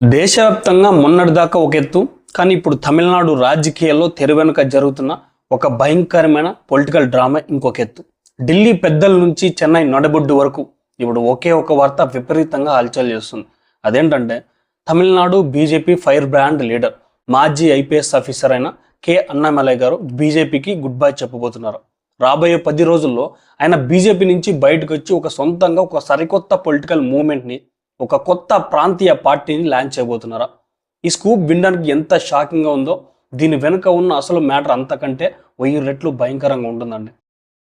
దేశవ్యాప్తంగా మొన్నటిదాకా ఒక ఎత్తు, కానీ ఇప్పుడు తమిళనాడు రాజకీయాల్లో తెర వెనుక జరుగుతున్న ఒక భయంకరమైన పొలిటికల్ డ్రామా ఇంకొక ఎత్తు. ఢిల్లీ పెద్దల నుంచి చెన్నై నడబొడ్డు వరకు ఇప్పుడు ఒకే ఒక వార్త విపరీతంగా హల్చల్ చేస్తుంది. అదేంటంటే Tamil Nadu BJP fire brand leader, మాజీ ఐపీఎస్ ఆఫీసర్ అయిన కె అన్నామలై గారు బీజేపీకి గుడ్ బై చెప్పబోతున్నారు. రాబోయే 10 రోజుల్లో ఆయన బీజేపీ నుంచి బయటకు వచ్చి సొంతంగా ఒక సరికొత్త పొలిటికల్ మూవ్మెంట్ని, ఒక కొత్త ప్రాంతీయ పార్టీని లాంచ్ చేయబోతున్నారా? ఈ స్కూప్ వినడానికి ఎంత షాకింగ్గా ఉందో, దీని వెనుక ఉన్న అసలు మ్యాటర్ అంతకంటే 1000 రెట్లు భయంకరంగా ఉంటుందండి.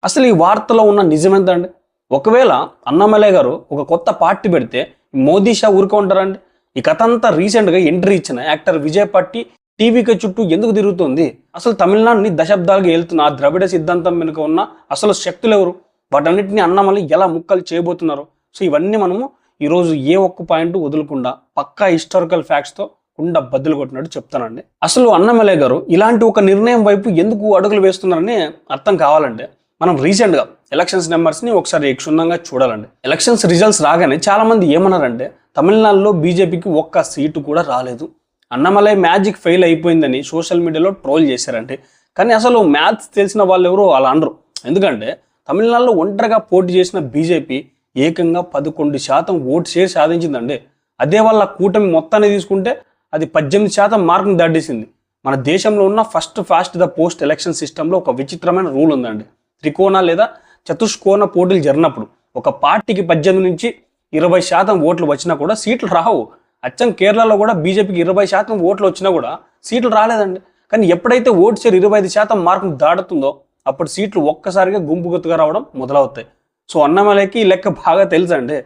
అసలు ఈ వార్తలో ఉన్న నిజమెంతండి? ఒకవేళ అన్నామలై గారు ఒక కొత్త పార్టీ పెడితే మోదీ షా ఊరుకో ఉంటారండి? ఈ కథ అంతా రీసెంట్గా ఎంట్రీ ఇచ్చిన యాక్టర్ విజయ్ పార్టీ టీవీకి చుట్టూ ఎందుకు తిరుగుతుంది? అసలు తమిళనాడుని దశాబ్దాలుగా వెళ్తున్న ఆ ద్రవిడ సిద్ధాంతం వెనుక ఉన్న అసలు శక్తులు ఎవరు? వాటన్నిటిని అన్నామలై ఎలా ముక్కలు చేయబోతున్నారు? సో ఇవన్నీ మనము ఈరోజు ఏ ఒక్క పాయింట్ వదులకుండా పక్కా హిస్టారికల్ ఫ్యాక్ట్స్తో కుండ బద్దలు కొట్టినట్టు చెప్తానండి. అసలు అన్నామలై గారు ఇలాంటి ఒక నిర్ణయం వైపు ఎందుకు అడుగులు వేస్తున్నారని అర్థం కావాలంటే మనం రీసెంట్గా ఎలక్షన్స్ నెంబర్స్ని ఒకసారి క్షుణ్ణంగా చూడాలండి. ఎలక్షన్స్ రిజల్ట్స్ రాగానే చాలామంది ఏమన్నారంటే తమిళనాడులో బీజేపీకి ఒక్క సీటు కూడా రాలేదు, అన్నామలై మ్యాజిక్ ఫెయిల్ అయిపోయిందని సోషల్ మీడియాలో ట్రోల్ చేశారంటే. కానీ అసలు మ్యాథ్స్ తెలిసిన వాళ్ళు ఎవరు అలా అనరు. ఎందుకంటే తమిళనాడులో ఒంటరిగా పోటీ చేసిన బీజేపీ ఏకంగా 11% ఓటు షేర్ సాధించిందండి. అదే వాళ్ళ కూటమి మొత్తాన్ని తీసుకుంటే అది 18% మార్కును దాటేసింది. మన దేశంలో ఉన్న ఫాస్ట్ ద పోస్ట్ ఎలక్షన్ సిస్టంలో ఒక విచిత్రమైన రూల్ ఉందండి. త్రికోణ లేదా చతుష్కోణ పోటీలు జరిగినప్పుడు ఒక పార్టీకి 18 నుంచి 20% ఓట్లు వచ్చినా కూడా సీట్లు రావు. అచ్చం కేరళలో కూడా బీజేపీకి 20% ఓట్లు వచ్చినా కూడా సీట్లు రాలేదండి. కానీ ఎప్పుడైతే ఓటు షేర్ 25% మార్కును దాటుతుందో అప్పుడు సీట్లు ఒక్కసారిగా గుంపు గుర్తుగా రావడం మొదలవుతాయి. సో అన్నామలైకి ఈ లెక్క బాగా తెలుసండి.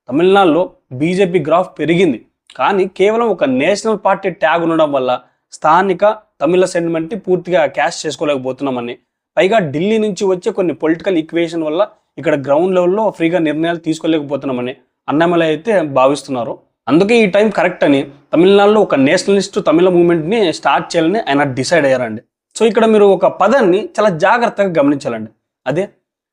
తమిళనాడులో బీజేపీ గ్రాఫ్ పెరిగింది, కానీ కేవలం ఒక నేషనల్ పార్టీ ట్యాగ్ ఉండడం వల్ల స్థానిక తమిళ సెంటిమెంట్ని పూర్తిగా క్యాష్ చేసుకోలేకపోతున్నామని, పైగా ఢిల్లీ నుంచి వచ్చే కొన్ని పొలిటికల్ ఈక్వేషన్ వల్ల ఇక్కడ గ్రౌండ్ లెవెల్లో ఫ్రీగా నిర్ణయాలు తీసుకోలేకపోతున్నామని అన్నామలై అయితే భావిస్తున్నారు. అందుకే ఈ టైం కరెక్ట్ అని తమిళనాడులో ఒక నేషనలిస్ట్ తమిళ మూవ్మెంట్ని స్టార్ట్ చేయాలని ఆయన డిసైడ్ అయ్యారండి. సో ఇక్కడ మీరు ఒక పదాన్ని చాలా జాగ్రత్తగా గమనించాలండి. అదే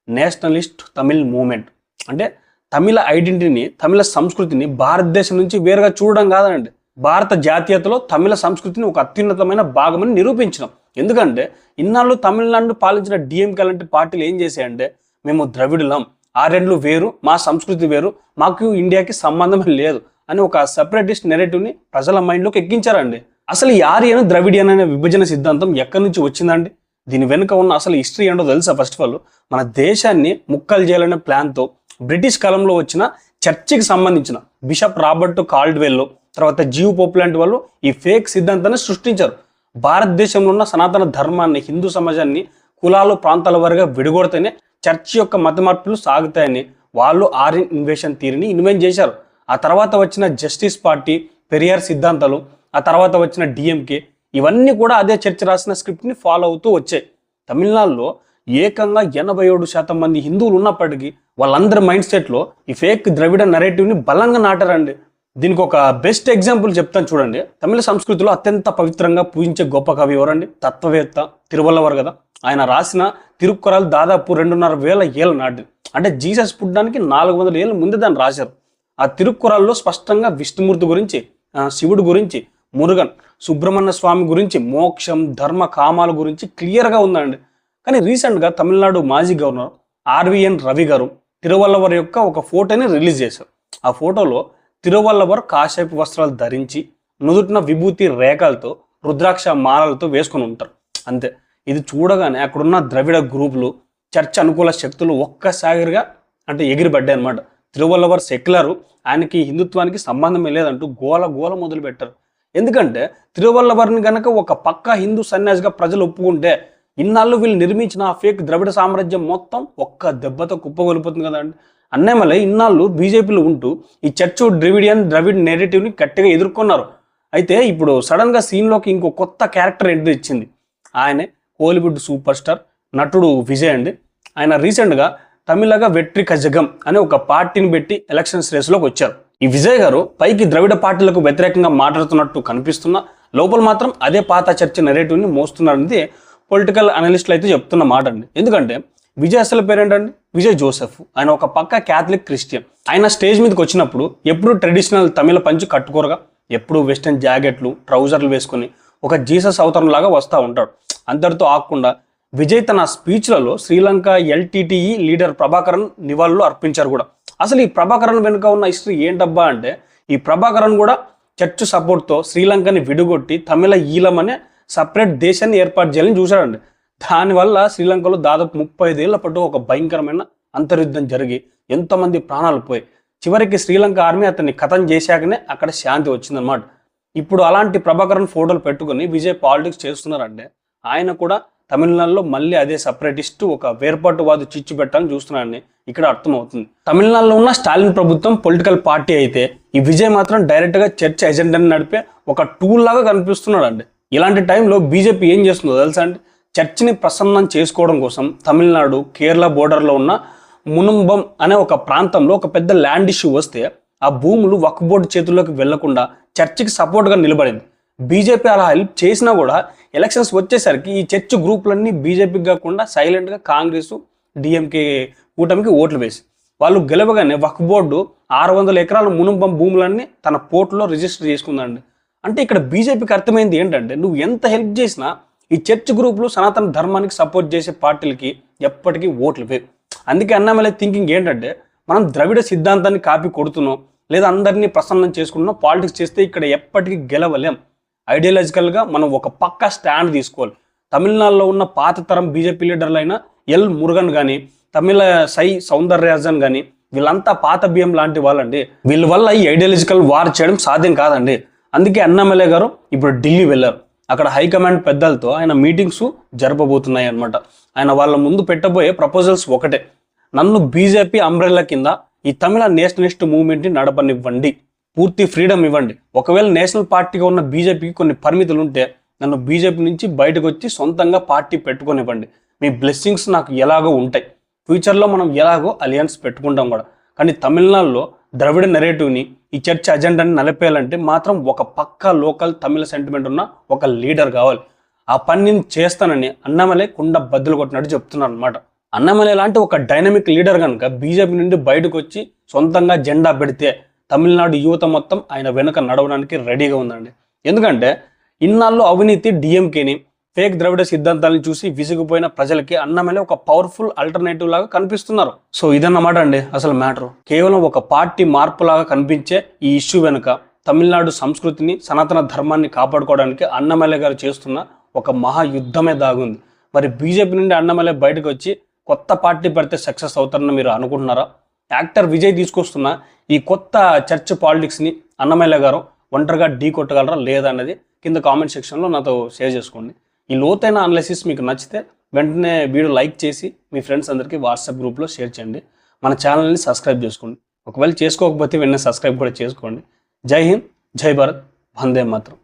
నేషనలిస్ట్ తమిళ్ మూవ్మెంట్. అంటే తమిళ ఐడెంటిటీని, తమిళ సంస్కృతిని భారతదేశం నుంచి వేరుగా చూడడం కాదండి, భారత జాతీయతలో తమిళ సంస్కృతిని ఒక అత్యున్నతమైన భాగమని నిరూపించడం. ఎందుకంటే ఇన్నాళ్ళు తమిళనాడును పాలించిన డిఎంకే లాంటి పార్టీలు ఏం చేశాయంటే మేము ద్రవిడులం, ఆ రెండు వేరు, మా సంస్కృతి వేరు, మాకు ఇండియాకి సంబంధమే లేదు అని ఒక సెపరేటిస్ట్ నెరేటివ్ని ప్రజల మైండ్లోకి ఎక్కించారండి. అసలు ఈ ఆర్యన్ ద్రవిడియన్ అనే విభజన సిద్ధాంతం ఎక్కడి నుంచి వచ్చిందండి? దీని వెనుక ఉన్న అసలు హిస్టరీ ఏంటో తెలుసా? ఫస్ట్ ఆఫ్ ఆల్ మన దేశాన్ని ముక్కలు చేయాలనే ప్లాన్తో బ్రిటిష్ కాలంలో వచ్చిన చర్చికి సంబంధించిన బిషప్ రాబర్ట్ కాల్డ్వెల్, తర్వాత జీవ్ పోప్ లాంటి వాళ్ళు ఈ ఫేక్ సిద్ధాంతాన్ని సృష్టించారు. భారతదేశంలో ఉన్న సనాతన ధర్మాన్ని, హిందూ సమాజాన్ని కులాలు, ప్రాంతాల వారిగా విడగొడితేనే చర్చి యొక్క మత మార్పులు సాగుతాయని వాళ్ళు ఆర్యన్ ఇన్వేషన్ థియరీని ఇన్వెంట్ చేశారు. ఆ తర్వాత వచ్చిన జస్టిస్ పార్టీ, పెరియార్ సిద్ధాంతాలు, ఆ తర్వాత వచ్చిన డిఎంకే, ఇవన్నీ కూడా అదే చర్చ రాసిన స్క్రిప్ట్ని ఫాలో అవుతూ వచ్చాయి. తమిళనాడులో ఏకంగా 87% మంది హిందువులు ఉన్నప్పటికీ వాళ్ళందరి మైండ్ సెట్లో ఈ ఫేక్ ద్రవిడ నరేటివ్ని బలంగా నాటారండి. దీనికి ఒక బెస్ట్ ఎగ్జాంపుల్ చెప్తాను చూడండి. తమిళ సంస్కృతిలో అత్యంత పవిత్రంగా పూజించే గొప్ప కవి ఎవరండి? తత్వవేత్త తిరువల్లవర్ కదా. ఆయన రాసిన తిరుక్కురల్ దాదాపు 2,500 ఏళ్ళ నాటిది. అంటే జీసస్ పుట్టడానికి 400 ఏళ్ళ ముందే దాన్ని రాశారు. ఆ తిరుక్కురల్లో స్పష్టంగా విష్ణుమూర్తి గురించి, శివుడు గురించి, మురుగన్, సుబ్రహ్మణ్య స్వామి గురించి, మోక్షం, ధర్మ, కామాల గురించి క్లియర్గా ఉందండి. కానీ రీసెంట్గా తమిళనాడు మాజీ గవర్నర్ ఆర్వీఎన్ రవి గారు తిరువల్లవర్ యొక్క ఒక ఫోటోని రిలీజ్ చేశారు. ఆ ఫోటోలో తిరువల్లవర్ కాషాయపు వస్త్రాలు ధరించి నుదుటిన విభూతి రేఖలతో రుద్రాక్ష మాలలతో వేసుకొని ఉంటారు అంతే. ఇది చూడగానే అక్కడున్న ద్రవిడ గ్రూపులు, చర్చ అనుకూల శక్తులు ఒక్కసారిగా అంటే ఎగిరిపడ్డాయి అనమాట. తిరువల్లవర్ సెక్యులరు, ఆయనకి హిందుత్వానికి సంబంధమే లేదంటూ గోల మొదలు పెట్టారు. ఎందుకంటే తిరువల్లవర్ని కనుక ఒక పక్కా హిందూ సన్యాసిగా ప్రజలు ఒప్పుకుంటే ఇన్నాళ్ళు వీళ్ళు నిర్మించిన ఆ ఫేక్ ద్రవిడ సామ్రాజ్యం మొత్తం ఒక్క దెబ్బతో కుప్పగొలిపోతుంది కదండి. అన్నామలై ఇన్నాళ్ళు బీజేపీలో ఉంటూ ఈ చర్చ్ ద్రవిడ్ నెరేటివ్ని గట్టిగా ఎదుర్కొన్నారు. అయితే ఇప్పుడు సడన్గా సీన్లోకి ఇంకో కొత్త క్యారెక్టర్ ఎంట్రీ ఇచ్చింది. ఆయనే కోలీవుడ్ సూపర్ స్టార్ నటుడు విజయ్ అండి. ఆయన రీసెంట్గా తమిళగా వెట్రి కజగం అనే ఒక పార్టీని పెట్టి ఎలక్షన్స్ రేసులోకి వచ్చారు. ఈ విజయ్ గారు పైకి ద్రవిడ పార్టీలకు వ్యతిరేకంగా మాట్లాడుతున్నట్టు కనిపిస్తున్నా లోపల మాత్రం అదే పాత చర్చ నెరేటివ్ని మోస్తున్నారనేది పొలిటికల్ అనలిస్టులు అయితే చెప్తున్న మాట అండి. ఎందుకంటే విజయ్ అసలు పేరేంటండి? విజయ్ జోసెఫ్. ఆయన ఒక పక్క క్యాథలిక్ క్రిస్టియన్. ఆయన స్టేజ్ మీదకి వచ్చినప్పుడు ఎప్పుడు ట్రెడిషనల్ తమిళ పంచి కట్టుకోరుగా, ఎప్పుడు వెస్టర్న్ జాకెట్లు ట్రౌజర్లు వేసుకొని ఒక జీసస్ అవతారంలాగా వస్తూ ఉంటాడు. అంతటితో ఆగకుండా విజయ్ తన స్పీచ్లలో శ్రీలంక ఎల్టీటీఈ లీడర్ ప్రభాకరన్ నివాళులు అర్పించారు కూడా. అసలు ఈ ప్రభాకరన్ వెనుక ఉన్న హిస్టరీ ఏంటబ్బా అంటే, ఈ ప్రభాకరన్ కూడా చర్చ్ సపోర్ట్తో శ్రీలంకని విడుగొట్టి తమిళ ఈలం అనే సపరేట్ దేశాన్ని ఏర్పాటు చేయాలని చూశాడండి. దానివల్ల శ్రీలంకలో దాదాపు 35 ఏళ్ల పాటు ఒక భయంకరమైన అంతర్యుద్ధం జరిగి ఎంతోమంది ప్రాణాలు పోయి చివరికి శ్రీలంక ఆర్మీ అతన్ని ఖతం చేశాకనే అక్కడ శాంతి వచ్చిందన్నమాట. ఇప్పుడు అలాంటి ప్రభాకరన్ ఫోటోలు పెట్టుకుని విజయ్ పాలిటిక్స్ చేస్తున్నారంటే ఆయన కూడా తమిళనాడులో మళ్ళీ అదే సపరేటిస్ట్ ఒక వేర్పాటువాది చిచ్చు పెట్టాలని చూస్తున్నారని ఇక్కడ అర్థమవుతుంది. తమిళనాడులో ఉన్న స్టాలిన్ ప్రభుత్వం పొలిటికల్ పార్టీ అయితే ఈ విజయ్ మాత్రం డైరెక్ట్గా చర్చ్ ఎజెండాని నడిపే ఒక టూల్ లాగా కనిపిస్తున్నాడు అండి. ఇలాంటి టైంలో బీజేపీ ఏం చేస్తుందో తెలుసా అండి, చర్చిని ప్రసన్నం చేసుకోవడం కోసం తమిళనాడు కేరళ బోర్డర్లో ఉన్న మునుంబం అనే ఒక ప్రాంతంలో ఒక పెద్ద ల్యాండ్ ఇష్యూ వస్తే ఆ భూములు వక్ఫ్ బోర్డు చేతుల్లోకి వెళ్లకుండా చర్చికి సపోర్ట్గా నిలబడింది. బీజేపీ అలా హెల్ప్ చేసినా కూడా ఎలక్షన్స్ వచ్చేసరికి ఈ చర్చ్ గ్రూపులన్నీ బీజేపీకి కాకుండా సైలెంట్గా కాంగ్రెస్ డిఎంకే కూటమికి ఓట్లు వేసి వాళ్ళు గెలవగానే వక్ఫ్ బోర్డు 600 ఎకరాల మునుంబం భూములన్నీ తన పోర్టులో రిజిస్టర్ చేసుకుందండి. అంటే ఇక్కడ బీజేపీకి అర్థమైంది ఏంటంటే, నువ్వు ఎంత హెల్ప్ చేసినా ఈ చర్చ్ గ్రూపులు సనాతన ధర్మానికి సపోర్ట్ చేసే పార్టీలకి ఎప్పటికీ ఓట్లు వేరు. అందుకే అన్నామలై థింకింగ్ ఏంటంటే, మనం ద్రవిడ సిద్ధాంతాన్ని కాపీ కొడుతున్నాం లేదా అందరినీ ప్రసన్నం చేసుకుంటున్నాం, పాలిటిక్స్ చేస్తే ఇక్కడ ఎప్పటికీ గెలవలేం. ఐడియాలజికల్గా మనం ఒక పక్కా స్టాండ్ తీసుకోవాలి. తమిళనాడులో ఉన్న పాత తరం బీజేపీ లీడర్లైన ఎల్ మురుగన్ కానీ తమిళ సై సౌందర్యరాజన్ కానీ వీళ్ళంతా పాత బియ్యం లాంటి వాళ్ళండి. వీళ్ళ వల్ల ఈ ఐడియాలజికల్ వార్ చేయడం సాధ్యం కాదండి. అందుకే అన్నామలై గారు ఇప్పుడు ఢిల్లీ వెళ్ళారు. అక్కడ హైకమాండ్ పెద్దలతో ఆయన మీటింగ్స్ జరపబోతున్నాయి అనమాట. ఆయన వాళ్ళ ముందు పెట్టబోయే ప్రపోజల్స్ ఒకటే, నన్ను బీజేపీ అంబ్రెల్లా కింద ఈ తమిళ నేషనలిస్ట్ మూవ్మెంట్ని నడపనివ్వండి, పూర్తి ఫ్రీడమ్ ఇవ్వండి. ఒకవేళ నేషనల్ పార్టీగా ఉన్న బీజేపీకి కొన్ని పరిమితులు ఉంటే నన్ను బీజేపీ నుంచి బయటకు వచ్చి సొంతంగా పార్టీ పెట్టుకొనివ్వండి. మీ బ్లెస్సింగ్స్ నాకు ఎలాగో ఉంటాయి, ఫ్యూచర్లో మనం ఎలాగో అలియన్స్ పెట్టుకుంటాం కూడా. కానీ తమిళనాడులో ద్రవిడ నెరేటివ్ని ఈ చర్చ్ అజెండాని నలిపేయాలంటే మాత్రం ఒక పక్కా లోకల్ తమిళ సెంటిమెంట్ ఉన్న ఒక లీడర్ కావాలి. ఆ పని నేను చేస్తానని అన్నామలై కుండ బద్దలు కొట్టినట్టు చెప్తున్నారు అనమాట. అన్నామలై లాంటి ఒక డైనమిక్ లీడర్ కనుక బీజేపీ నుండి బయటకు వచ్చి సొంతంగా జెండా పెడితే తమిళనాడు యువత మొత్తం ఆయన వెనుక నడవడానికి రెడీగా ఉందండి. ఎందుకంటే ఇన్నాళ్ళు అవినీతి డిఎంకేని ఫేక్ ద్రవిడ సిద్ధాంతాలను చూసి విసిగిపోయిన ప్రజలకి అన్నామలై ఒక పవర్ఫుల్ ఆల్టర్నేటివ్ లాగా కనిపిస్తున్నారు. సో ఇదన్నమాట అండి అసలు మ్యాటర్. కేవలం ఒక పార్టీ మార్పులాగా కనిపించే ఈ ఇష్యూ వెనుక తమిళనాడు సంస్కృతిని సనాతన ధర్మాన్ని కాపాడుకోవడానికి అన్నామలై గారు చేస్తున్న ఒక మహాయుద్ధమే దాగుంది. మరి బీజేపీ నుండి అన్నామలై బయటకు వచ్చి కొత్త పార్టీ పెడితే సక్సెస్ అవుతారని మీరు అనుకుంటున్నారా? యాక్టర్ విజయ్ తీసుకొస్తున్న ఈ కొత్త చర్చ్ పాలిటిక్స్ని అన్నామలై గారు ఒంటరిగా ఢీ కొట్టగలరా లేదా అన్నది కింద కామెంట్ సెక్షన్లో నాతో షేర్ చేసుకోండి. ఈ లోతైన అనాలిసిస్ మీకు నచ్చితే వెంటనే వీడియో లైక్ చేసి మీ ఫ్రెండ్స్ అందరికీ వాట్సాప్ గ్రూప్లో షేర్ చేయండి. మన ఛానల్ని సబ్స్క్రైబ్ చేసుకోండి. ఒకవేళ చేసుకోకపోతే వెంటనే సబ్స్క్రైబ్ కూడా చేసుకోండి. జై హింద్, జై భారత్, వందే మాతరం.